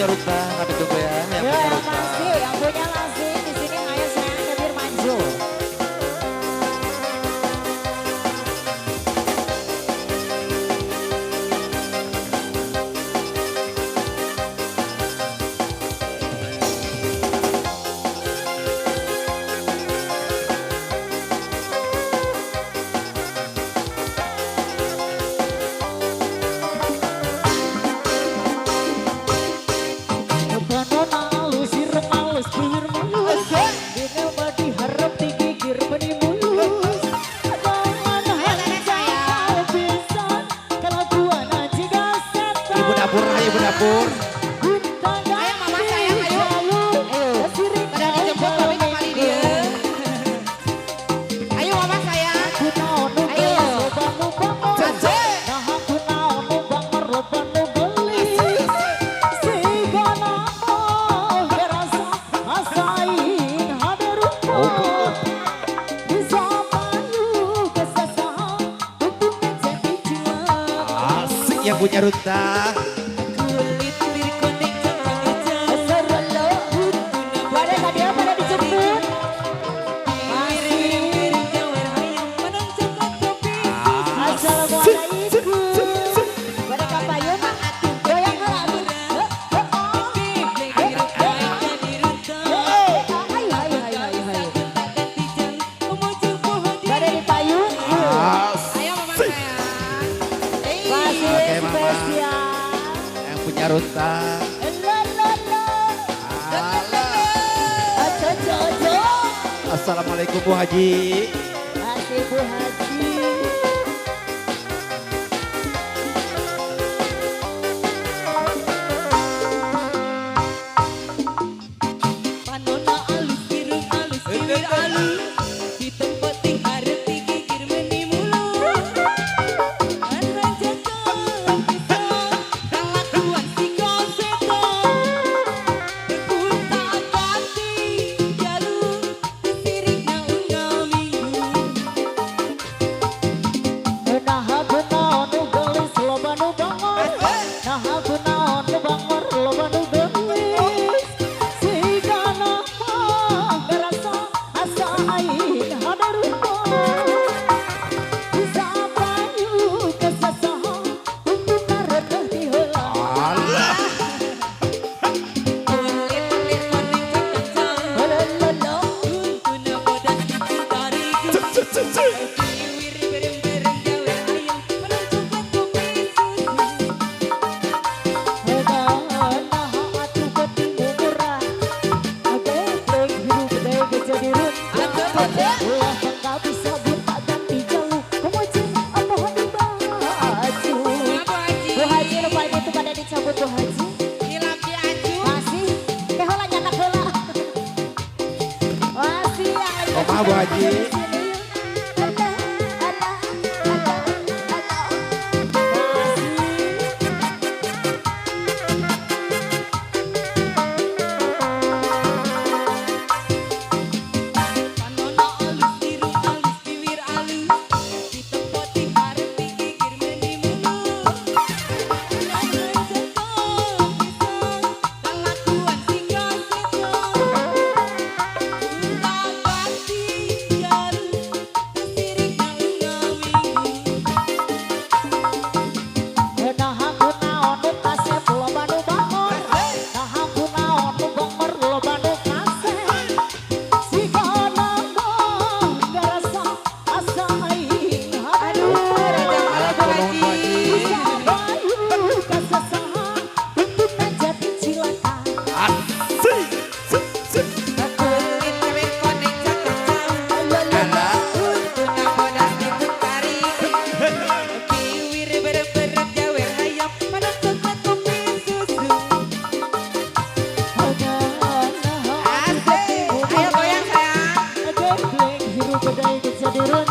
Ruta, kami tunggu ya. Yang Ya, punya yang Ruta. pasti, yang punya lasing di sini ayo sayang Kebir maju. Ibu dapur, ayo ibu dapur. Ayo mama sayang, ayo. Pada dijemput tapi kembali dia. Ayo mama sayang. Ayo. Cace. Asik yang punya Ruta. Ayo mama sayang. Oke mama. Yang punya Ruta. Assalamualaikum Bu Haji. Masih Bu Haji. Panona alus biru alus bibir alus. Di tempat arep dikikir meni mulus. Arhan jatuh pisau. Kelakuan si koseto. Berkuta pati jalur. Sirik na unggal minggu. Nah benaon nu gelis loba nu bangor. Nah benaon nu bangor loba nu gelis. Sigana mah ngerasa asa aing hadarumpo. Bisa payu kesasaha untuk ngaredeh di heula. Allah. Kulit-kulit koning cak-cak. Lelelo. Tuna bodas dicintariku. Kiwir berem-berem jawer ayam. Menang coklat kopi susu. Nah atuh ketimu murah. Ageblek hirup gede gejedirun. Ulah engkau bisa tak ganti jauh. Kemocin apa hati baju. Apa Haji? Bu Haji lupa itu pada dicabut Bu Haji. Hilap di aju. Masih teh heula nyanak heula. Masih yang lagi Oh, maaf, Bu Haji. di sini. Ada. Panona alus biru alus bibir alus. Di tempat arep dikikir meni mulus. Arhan jatuh pisau. Kelakuan si koseto. Kunta pati jalur. Sirik na unggal minggu. Nah aku naon nu kasep loba nu bangor. Nah aku naon nu bangor loba nu kasep. Sigana mah ngerasa asa aing hadarumpo. Raja malam Bu Haji. Bisa payu kesasaha untuk ngajak cilaka. Asik. Kulit-kulit koning cak-cak. Ada. Tuna bodas dicintariku. Kiwir berem-berem jawer ayam. Menang coklat kopi susu. Asik. Ayo goyang sayang. Ageblek hirup gede gejedirun.